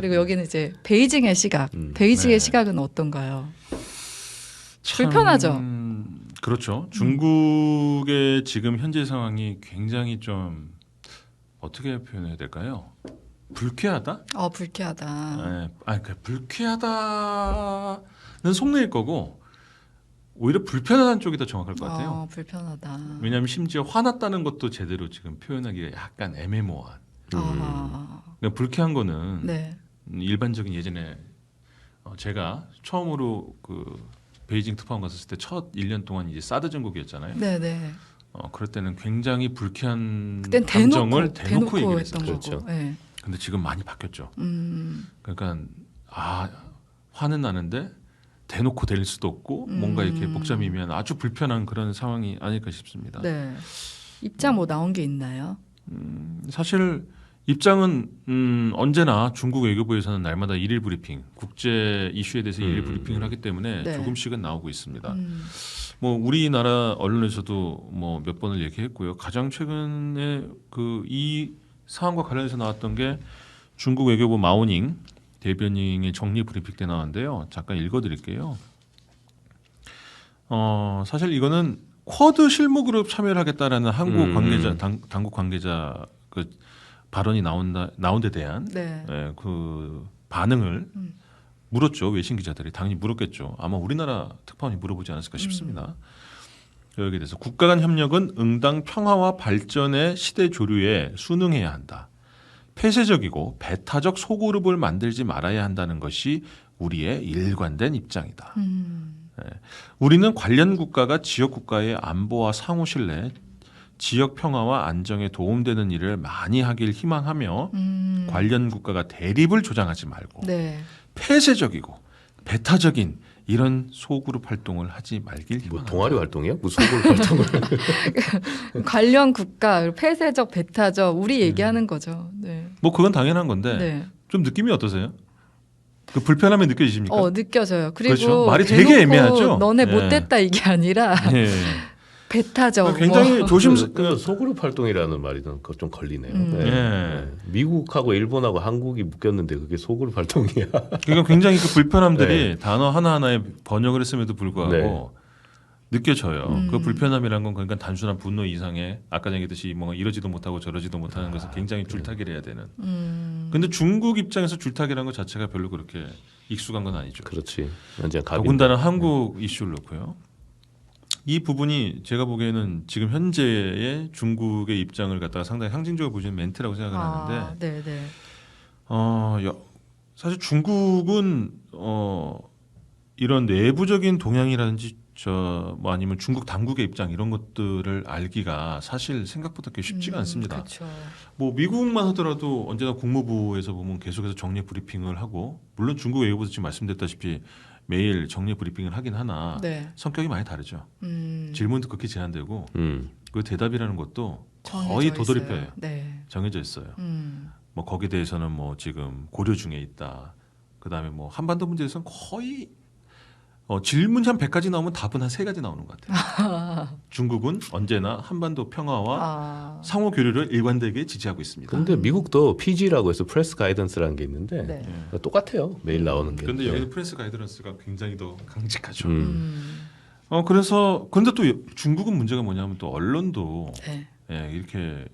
그리고 여기는 이제 베이징의 시각. 베이징의 네. 시각은 어떤가요? 참, 불편하죠. 그렇죠. 중국의 지금 현재 상황이 굉장히 좀 어떻게 표현해야 될까요? 불쾌하다? 불쾌하다. 불쾌하다는 속내일 거고 오히려 불편하다는 쪽이 더 정확할 것 같아요. 불편하다. 왜냐하면 심지어 화났다는 것도 제대로 지금 표현하기가 약간 애매모호한. 그러니까 불쾌한 거는 네. 일반적인 예전에 제가 처음으로 그 베이징 특파원 갔었을 때 첫 1년 동안 이제 사드 전국이었잖아요. 네네. 그럴 때는 굉장히 불쾌한 그땐 감정을 대놓고 얘기를 했던 했었죠. 거고. 그렇죠. 네. 근데 지금 많이 바뀌었죠. 음. 그러니까 화는 나는데 대놓고 될 수도 없고 뭔가 이렇게 복잡이면 아주 불편한 그런 상황이 아닐까 싶습니다. 네. 입장 뭐 나온 게 있나요? 사실 입장은 언제나 중국 외교부에서는 날마다 일일 브리핑, 국제 이슈에 대해서 일일 브리핑을 하기 때문에 네. 조금씩은 나오고 있습니다. 뭐 우리나라 언론에서도 뭐 몇 번을 얘기했고요. 가장 최근에 그 이 사안과 관련해서 나왔던 게 중국 외교부 마오닝 대변인의 정리 브리핑 때 나왔는데요. 잠깐 읽어드릴게요. 사실 이거는 쿼드 실무그룹 참여를 하겠다라는 한국 관계자 당국 관계자 그 발언이 나온 데 대한 네. 그 반응을 물었죠. 외신 기자들이 당연히 물었겠죠. 아마 우리나라 특파원이 물어보지 않았을까 싶습니다. 여기에 대해서 국가 간 협력은 응당 평화와 발전의 시대 조류에 순응해야 한다. 폐쇄적이고 배타적 소그룹을 만들지 말아야 한다는 것이 우리의 일관된 입장이다. 우리는 관련 국가가 지역 국가의 안보와 상호 신뢰, 지역 평화와 안정에 도움되는 일을 많이 하길 희망하며 관련 국가가 대립을 조장하지 말고 네. 폐쇄적이고 배타적인 이런 소그룹 활동을 하지 말길 뭐 희망한다. 동아리 활동이야? 무슨 소그룹 활동을? 관련 국가, 폐쇄적, 배타적, 우리 얘기하는 거죠. 네. 뭐 그건 당연한 건데 네. 좀 느낌이 어떠세요? 그 불편함이 느껴지십니까? 느껴져요. 그리고 그렇죠. 말이 대놓고 되게 애매하죠? 너네 네. 못됐다 이게 아니라 예. 배타적. 굉장히 그 소그룹 활동이라는 말이 좀 걸리네요. 예. 미국하고 일본하고 한국이 묶였는데 그게 소그룹 활동이야. 그러니까 굉장히 그 불편함들이 단어 하나하나에 번역을 했음에도 불구하고 느껴져요. 그 불편함이란 건 그러니까 단순한 분노 이상의 아까 얘기했듯이 뭐 이러지도 못하고 저러지도 못하는 것을 굉장히 줄타기를 해야 되는. 근데 중국 입장에서 줄타기라는 것 자체가 별로 그렇게 익숙한 건 아니죠. 그렇지. 완전 갑인데. 더군다나 한국 이슈를 놓고요. 이 부분이 제가 보기에는 지금 현재의 중국의 입장을 갖다가 상당히 상징적으로 보시는 멘트라고 생각을 하는데 네네. 사실 중국은 이런 내부적인 동향이라든지 뭐 아니면 중국 당국의 입장 이런 것들을 알기가 사실 생각보다 그렇게 쉽지가 않습니다. 그렇죠. 뭐 미국만 하더라도 언제나 국무부에서 보면 계속해서 정례 브리핑을 하고 물론 중국 외교부도 지금 말씀드렸다시피 매일 정례 브리핑을 하긴 하나 네. 성격이 많이 다르죠. 질문도 극히 제한되고 그 대답이라는 것도 거의 도돌이표예요. 네. 정해져 있어요. 뭐 거기에 대해서는 뭐 지금 고려 중에 있다. 그다음에 뭐 한반도 문제에서는 거의 질문이 한 100가지 나오면 답은 한 3가지 나오는 것 같아요. 중국은 언제나 한반도 평화와 상호 교류를 일관되게 지지하고 있습니다. 근데 미국도 PG라고 해서 프레스 가이던스라는 게 있는데 네. 똑같아요. 매일 나오는 게. 그런데 여기는 프레스 가이드런스가 굉장히 더 강직하죠. 음. 근데 또 중국은 문제가 뭐냐면 또 언론도 네. 이렇게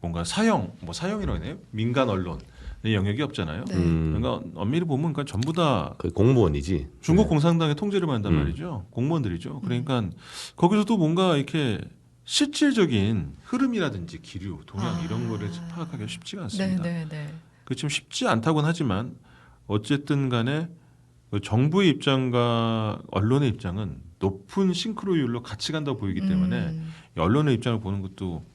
뭔가 사형이라고 해요. 민간 언론의 영역이 없잖아요. 네. 그러니까 엄밀히 보면 그러니까 전부 다 거의 공무원이지. 중국 공산당의 통제를 받는단 말이죠. 공무원들이죠. 그러니까 거기서도 뭔가 이렇게 실질적인 흐름이라든지 기류, 동향 이런 거를 파악하기가 쉽지가 않습니다. 네네네. 그렇지만 쉽지 않다고는 하지만 어쨌든 간에 그 정부의 입장과 언론의 입장은 높은 싱크로율로 같이 간다고 보이기 때문에 언론의 입장을 보는 것도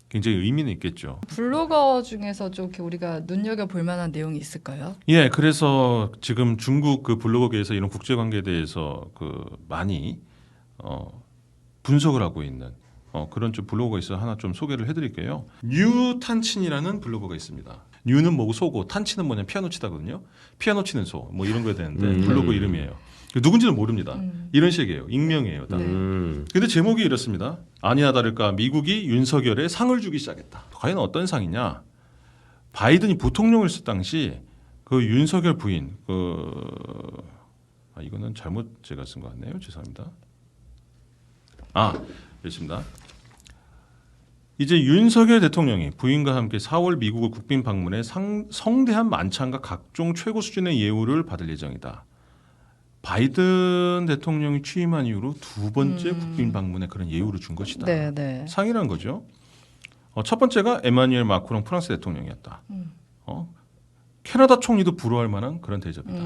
굉장히 의미는 있겠죠. 블로거 중에서 좀 이렇게 우리가 눈여겨볼 만한 내용이 있을까요? 예, 그래서 지금 중국 그 블로거계에서 이런 국제 관계에 대해서 그 많이 분석을 하고 있는 그런 좀 블로거가 있어 하나 좀 소개를 해드릴게요. 뉴탄친이라는 블로거가 있습니다. 뉴는 뭐고 소고 탄친은 뭐냐 피아노 치다거든요. 피아노 치는 소 뭐 이런 거야 되는데 블로거 이름이에요. 누군지는 모릅니다. 이런 식이에요. 익명이에요. 다. 근데 제목이 이렇습니다. 아니나 다를까 미국이 윤석열에 상을 주기 시작했다. 과연 어떤 상이냐? 바이든이 부통령을 쓸 당시 그 윤석열 부인 이거는 잘못 제가 쓴 것 같네요. 죄송합니다. 그렇습니다. 이제 윤석열 대통령이 부인과 함께 4월 미국을 국빈 방문에 성대한 만찬과 각종 최고 수준의 예우를 받을 예정이다. 바이든 대통령이 취임한 이후로 두 번째 국빈 방문에 그런 예우를 준 것이다. 네, 네. 상이란 거죠. 첫 번째가 에마뉘엘 마크롱 프랑스 대통령이었다. 캐나다 총리도 부러워할 만한 그런 대접이다.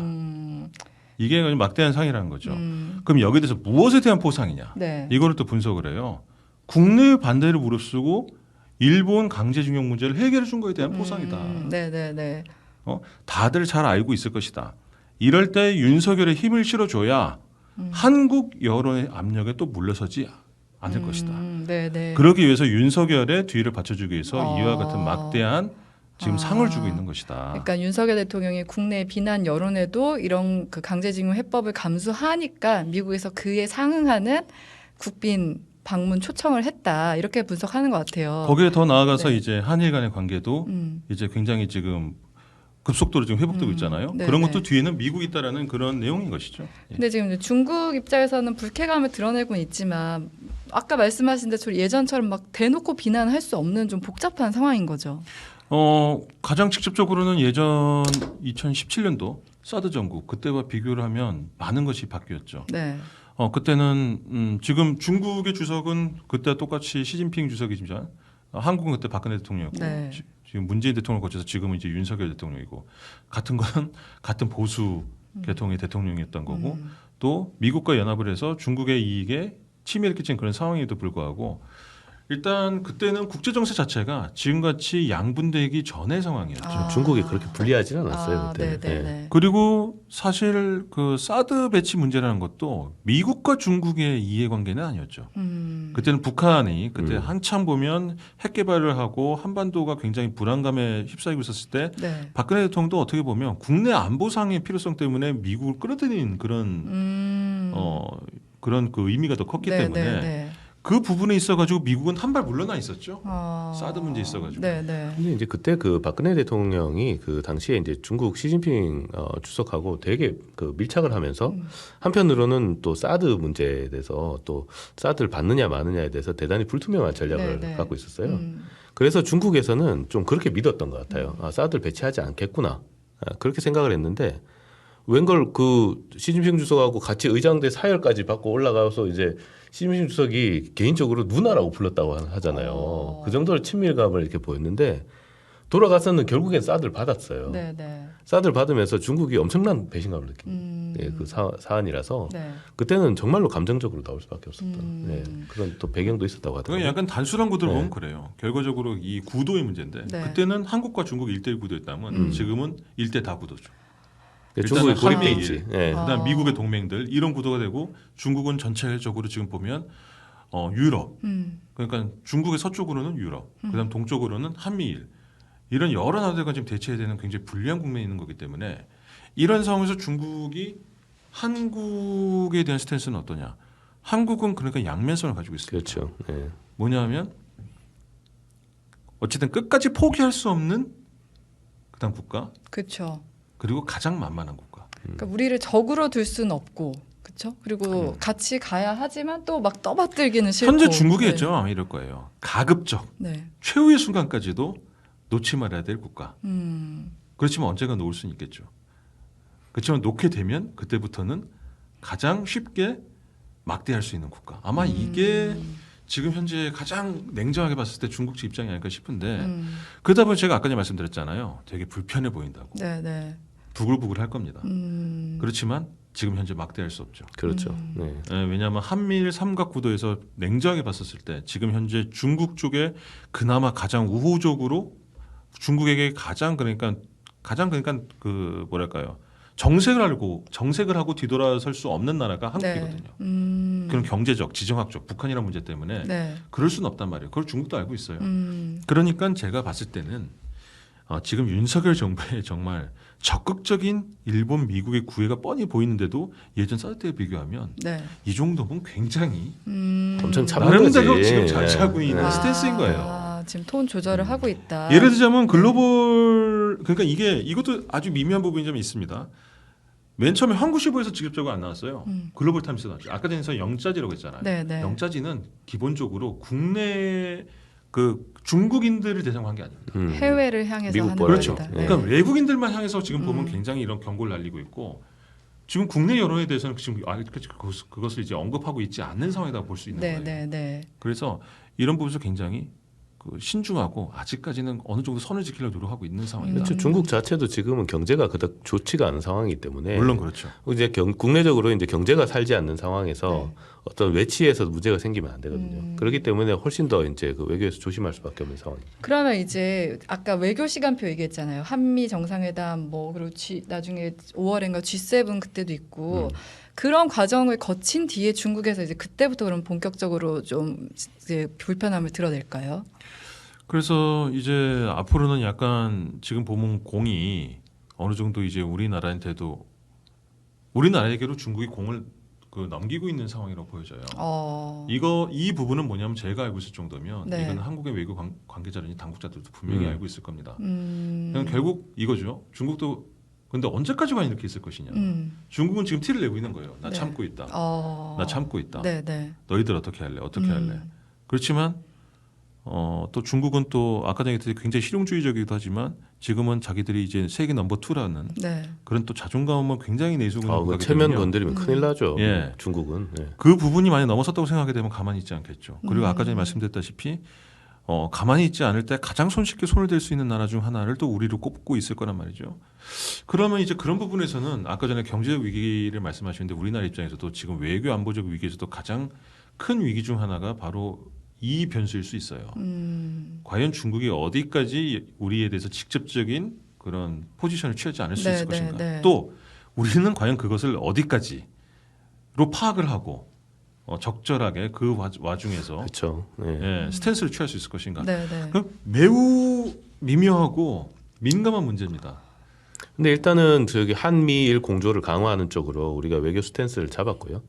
이게 막대한 상이라는 거죠. 그럼 여기에 대해서 무엇에 대한 포상이냐? 네. 이거를 또 분석을 해요. 국내의 반대를 무릅쓰고 일본 강제징용 문제를 해결해 준 거에 대한 포상이다. 네네네. 다들 잘 알고 있을 것이다. 이럴 때 윤석열의 힘을 실어줘야 한국 여론의 압력에 또 물러서지 않을 것이다. 네네. 그러기 위해서 윤석열의 뒤를 받쳐주기 위해서 이와 같은 막대한 지금 상을 주고 있는 것이다. 그러니까 윤석열 대통령이 국내 비난 여론에도 이런 그 강제징용 해법을 감수하니까 미국에서 그에 상응하는 국빈 방문 초청을 했다. 이렇게 분석하는 것 같아요. 거기에 더 나아가서 네. 이제 한일 간의 관계도 이제 굉장히 지금 급속도로 지금 회복되고 있잖아요. 네, 그런 네. 것도 뒤에는 미국이 있다라는 그런 내용인 것이죠. 예. 근데 지금 중국 입장에서는 불쾌감을 드러내고는 있지만 아까 말씀하신 대로 예전처럼 막 대놓고 비난할 수 없는 좀 복잡한 상황인 거죠. 가장 직접적으로는 예전 2017년도 사드 전국 그때와 비교를 하면 많은 것이 바뀌었죠. 네. 그때는 지금 중국의 주석은 그때 똑같이 시진핑 주석이지만 한국은 그때 박근혜 대통령이었고 네. 지금 문재인 대통령을 거쳐서 지금은 이제 윤석열 대통령이고 같은 건 같은 보수 계통의 대통령이었던 거고 또 미국과 연합을 해서 중국의 이익에 침해를 끼친 그런 상황에도 불구하고 일단 그때는 국제 정세 자체가 지금같이 양분되기 전의 상황이었죠. 중국이 그렇게 불리하진 않았어요. 그때. 네네네. 그리고 사실 그 사드 배치 문제라는 것도 미국과 중국의 이해관계는 아니었죠. 그때는 북한이 그때 한참 보면 핵 개발을 하고 한반도가 굉장히 불안감에 휩싸이고 있었을 때 네. 박근혜 대통령도 어떻게 보면 국내 안보상의 필요성 때문에 미국을 끌어들이는 그런 그런 그 의미가 더 컸기 때문에 네네네. 그 부분에 있어가지고 미국은 한 발 물러나 있었죠. 사드 문제 있어가지고. 네네. 근데 이제 그때 그 박근혜 대통령이 그 당시에 이제 중국 시진핑 주석하고 되게 그 밀착을 하면서 한편으로는 또 사드 문제에 대해서 또 사드를 받느냐 마느냐에 대해서 대단히 불투명한 전략을 네네. 갖고 있었어요. 그래서 중국에서는 좀 그렇게 믿었던 것 같아요. 사드를 배치하지 않겠구나. 그렇게 생각을 했는데 웬걸 그 시진핑 주석하고 같이 의장대 사열까지 받고 올라가서 이제 시진핑 주석이 개인적으로 누나라고 불렀다고 하잖아요. 그 정도로 친밀감을 이렇게 보였는데 돌아가서는 결국엔 사드를 받았어요. 네네. 사드를 받으면서 중국이 엄청난 배신감을 느낀 그 사안이라서 네. 그때는 정말로 감정적으로 나올 수밖에 없었던 그런 또 배경도 있었다고 그건 하더라고요. 약간 단순한 구도를 네. 보면 그래요. 결과적으로 이 구도의 문제인데 네. 그때는 한국과 중국 1대1 구도였다면 지금은 1대 다 구도죠. 중국이 일단은 고립돼 한미, 있지. 예. 그다음 미국의 동맹들 이런 구도가 되고 중국은 전체적으로 지금 보면 유럽 그러니까 중국의 서쪽으로는 유럽 그다음 동쪽으로는 한미일 이런 여러 나라들과 지금 대치해야 되는 굉장히 불리한 국면에 있는 거기 때문에 이런 상황에서 중국이 한국에 대한 스탠스는 어떠냐? 한국은 그러니까 양면성을 가지고 있습니다. 그렇죠. 예. 뭐냐하면 어쨌든 끝까지 포기할 수 없는 그다음 국가 그렇죠. 그리고 가장 만만한 국가. 그러니까 우리를 적으로 둘 수는 없고, 그렇죠? 그리고 같이 가야 하지만 또 막 떠받들기는 싫고. 현재 중국이겠죠. 아마 이럴 거예요. 가급적 네. 최후의 순간까지도 놓지 말아야 될 국가. 그렇지만 언젠가 놓을 수는 있겠죠. 그렇지만 놓게 되면 그때부터는 가장 쉽게 막대할 수 있는 국가. 아마 이게 지금 현재 가장 냉정하게 봤을 때 중국 측 입장이 아닐까 싶은데 그러다 보니 제가 아까 전에 말씀드렸잖아요. 되게 불편해 보인다고. 네네. 부글부글 할 겁니다. 그렇지만 지금 현재 막대할 수 없죠. 그렇죠. 네. 왜냐하면 한미일 삼각구도에서 냉정하게 봤었을 때 지금 현재 중국 쪽에 그나마 가장 우호적으로 중국에게 가장 그러니까 그 뭐랄까요 정색을 하고 뒤돌아설 수 없는 나라가 한국이거든요. 그런 경제적, 지정학적 북한이라는 문제 때문에 네. 그럴 수는 없단 말이에요. 그걸 중국도 알고 있어요. 그러니까 제가 봤을 때는 지금 윤석열 정부의 정말 적극적인 일본, 미국의 구애가 뻔히 보이는데도 예전 사드 때에 비교하면 네. 이 정도면 굉장히 엄청 참는 나름대로 거지. 지금 잘 예. 하고 있는 예. 스탠스인 거예요. 지금 톤 조절을 하고 있다. 예를 들자면 글로벌 그러니까 이것도 아주 미묘한 부분이 좀 있습니다. 맨 처음에 한국시보에서 직접적으로 안 나왔어요. 글로벌 타임스에 나왔죠. 아까 전에 영자지라고 했잖아요. 네, 네. 영자지는 기본적으로 국내 그 중국인들을 대상으로 한 게 아닙니다. 해외를 향해서 미국 하는 거라 그렇죠. 겁니다. 그러니까 네. 외국인들만 향해서 지금 보면 굉장히 이런 경고를 날리고 있고 지금 국내 여론에 대해서는 지금 그것을 이제 언급하고 있지 않는 상황이다 볼 수 있는 네, 거예요. 네, 네. 그래서 이런 부분에서 굉장히 그 신중하고 아직까지는 어느 정도 선을 지키려고 노력하고 있는 상황입니다. 그렇죠. 중국 자체도 지금은 경제가 그닥 좋지가 않은 상황이기 때문에 물론 그렇죠. 이제 국내적으로 이제 경제가 살지 않는 상황에서 어떤 외치에서 문제가 생기면 안 되거든요. 그렇기 때문에 훨씬 더 이제 그 외교에서 조심할 수밖에 없는 상황입니다. 그러면 이제 아까 외교 시간표 얘기했잖아요. 한미 정상회담 뭐 그리고 나중에 5월인가 G7 그때도 있고 그런 과정을 거친 뒤에 중국에서 이제 그때부터 그럼 본격적으로 좀 이제 불편함을 드러낼까요? 그래서 이제 앞으로는 약간 지금 보면 공이 어느 정도 이제 우리나라한테도 우리나라에게로 중국이 공을 그 넘기고 있는 상황이라고 보여져요. 이 부분은 뭐냐면 제가 알고 있을 정도면 네. 이건 한국의 외교 관계자라든지 당국자들도 분명히 알고 있을 겁니다. 음. 그냥 결국 이거죠. 중국도 근데 언제까지만 이렇게 있을 것이냐. 중국은 지금 티를 내고 있는 거예요. 나 네. 참고 있다. 나 참고 있다. 네, 네. 너희들 어떻게 할래? 어떻게 할래? 그렇지만 또 중국은 또 아까 전에 굉장히 실용주의적이기도 하지만 지금은 자기들이 이제 세계 넘버 2라는 네. 그런 또 자존감을 굉장히 내세우고 있는 그 국가이기 체면 때문에 건드리면 큰일 나죠. 예. 중국은. 예. 그 부분이 많이 넘어섰다고 생각하게 되면 가만히 있지 않겠죠. 그리고 아까 전에 말씀드렸다시피 가만히 있지 않을 때 가장 손쉽게 손을 댈 수 있는 나라 중 하나를 또 우리로 꼽고 있을 거란 말이죠. 그러면 이제 그런 부분에서는 아까 전에 경제 위기를 말씀하셨는데 우리나라 입장에서도 지금 외교 안보적 위기에서도 가장 큰 위기 중 하나가 바로 이 변수일 수 있어요. 과연 중국이 어디까지 우리에 대해서 직접적인 그런 포지션을 취하지 않을 수 네, 있을 네, 것인가. 네. 또 우리는 과연 그것을 어디까지로 파악을 하고 적절하게 그 와중에서 그렇죠. 예. 스탠스를 취할 수 있을 것인가. 네, 네. 그럼 매우 미묘하고 민감한 문제입니다. 근데 일단은 저기 한미일 공조를 강화하는 쪽으로 우리가 외교 스탠스를 잡았고요.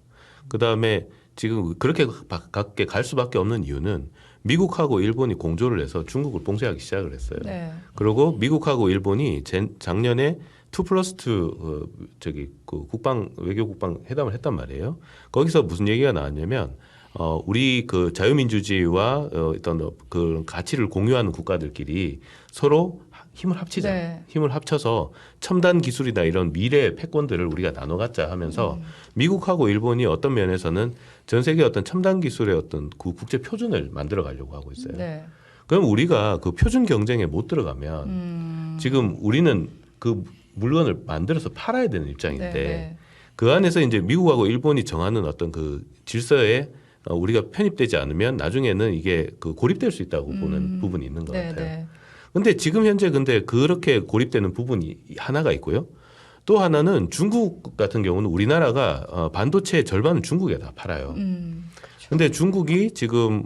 그 다음에 지금 그렇게 가깝게 갈 수밖에 없는 이유는 미국하고 일본이 공조를 해서 중국을 봉쇄하기 시작을 했어요. 네. 그리고 미국하고 일본이 작년에 2+2 저기 그 외교 국방 회담을 했단 말이에요. 거기서 무슨 얘기가 나왔냐면 우리 그 자유민주주의와 어떤 그 가치를 공유하는 국가들끼리 서로 힘을 합치자. 네. 힘을 합쳐서 첨단 기술이나 이런 미래 패권들을 우리가 나눠 갖자 하면서 미국하고 일본이 어떤 면에서는 전 세계 어떤 첨단 기술의 어떤 그 국제 표준을 만들어 가려고 하고 있어요. 네. 그럼 우리가 그 표준 경쟁에 못 들어가면 지금 우리는 그 물건을 만들어서 팔아야 되는 입장인데 네, 네. 그 안에서 이제 미국하고 일본이 정하는 어떤 그 질서에 우리가 편입되지 않으면 나중에는 이게 그 고립될 수 있다고 보는 부분이 있는 것 네, 같아요. 네. 근데 지금 현재 그렇게 고립되는 부분이 하나가 있고요. 또 하나는 중국 같은 경우는 우리나라가 반도체의 절반은 중국에 다 팔아요. 근데 중국이 지금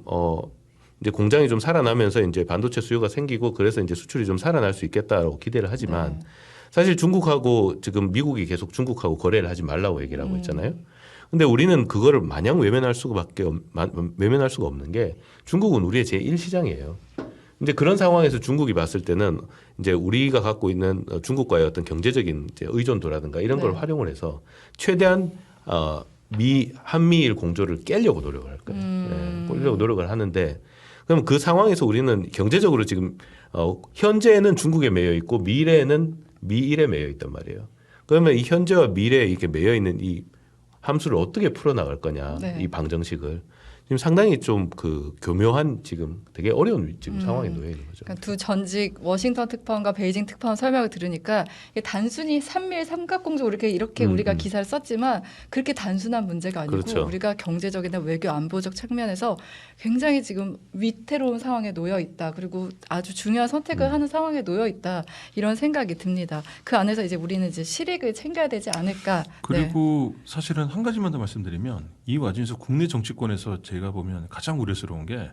이제 공장이 좀 살아나면서 이제 반도체 수요가 생기고 그래서 이제 수출이 좀 살아날 수 있겠다라고 기대를 하지만 사실 중국하고 지금 미국이 계속 중국하고 거래를 하지 말라고 얘기를 하고 있잖아요. 근데 우리는 그거를 마냥 외면할 수가 없는 게 중국은 우리의 제1시장이에요. 이제 그런 상황에서 중국이 봤을 때는 이제 우리가 갖고 있는 중국과의 어떤 경제적인 이제 의존도라든가 이런 걸 활용을 해서 최대한 한미일 공조를 깨려고 노력을 할 거예요. 깨려고 노력을 하는데 그럼 그 상황에서 우리는 경제적으로 지금 현재는 중국에 매여 있고 미래는 미일에 매여 있단 말이에요. 그러면 이 현재와 미래에 이렇게 매여 있는 이 함수를 어떻게 풀어나갈 거냐, 네. 이 방정식을 지금 상당히 좀 그 교묘한 지금 되게 어려운 지금 상황에 놓여 있는 거죠. 그러니까 두 전직 워싱턴 특파원과 베이징 특파원 설명을 들으니까 이게 단순히 삼밀 삼각공조 이렇게 우리가 기사를 썼지만 그렇게 단순한 문제가 아니고 그렇죠. 우리가 경제적이나 외교 안보적 측면에서 굉장히 지금 위태로운 상황에 놓여 있다. 그리고 아주 중요한 선택을 하는 상황에 놓여 있다. 이런 생각이 듭니다. 그 안에서 이제 우리는 이제 실익을 챙겨야 되지 않을까. 그리고 사실은 한 가지만 더 말씀드리면 이 와중에서 국내 정치권에서 제가 보면 가장 우려스러운 게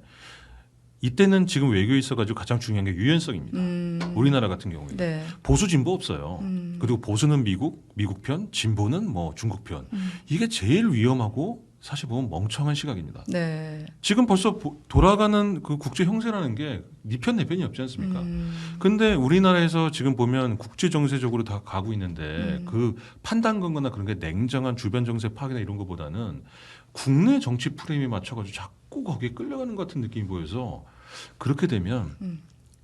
이때는 지금 외교에 있어가지고 가장 중요한 게 유연성입니다. 우리나라 같은 경우에 네. 보수 진보 없어요. 그리고 보수는 미국 편, 진보는 뭐 중국 편. 이게 제일 위험하고 사실 보면 멍청한 시각입니다. 네. 지금 벌써 돌아가는 그 국제 형세라는 게 니 편 내 편이 없지 않습니까? 근데 우리나라에서 지금 보면 국제 정세적으로 다 가고 있는데 그 판단근거나 그런 게 냉정한 주변 정세 파악이나 이런 것보다는 국내 정치 프레임에 맞춰가지고 자꾸 거기에 끌려가는 것 같은 느낌이 보여서 그렇게 되면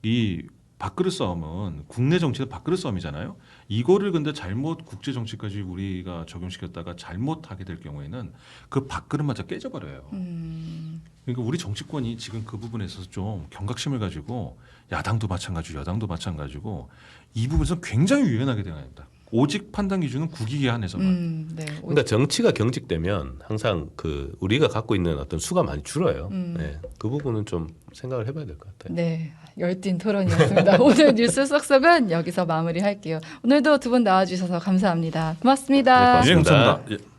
이 밥그릇 싸움은 국내 정치의 밥그릇 싸움이잖아요. 이거를 근데 잘못 국제 정치까지 우리가 적용시켰다가 잘못하게 될 경우에는 그 밥그릇마저 깨져버려요. 그러니까 우리 정치권이 지금 그 부분에 있어서 좀 경각심을 가지고 야당도 마찬가지고 여당도 마찬가지고 이 부분에서 굉장히 유연하게 되어야 합니다. 오직 판단 기준은 국익에 한해서만. 네. 그러니까 정치가 경직되면 항상 그 우리가 갖고 있는 어떤 수가 많이 줄어요. 네, 그 부분은 좀 생각을 해봐야 될 것 같아요. 네, 열띤 토론이었습니다. 오늘 뉴스 쏙쏙은 여기서 마무리할게요. 오늘도 두 분 나와주셔서 감사합니다. 고맙습니다. 네, 고맙습니다. 예, 감사합니다. 예.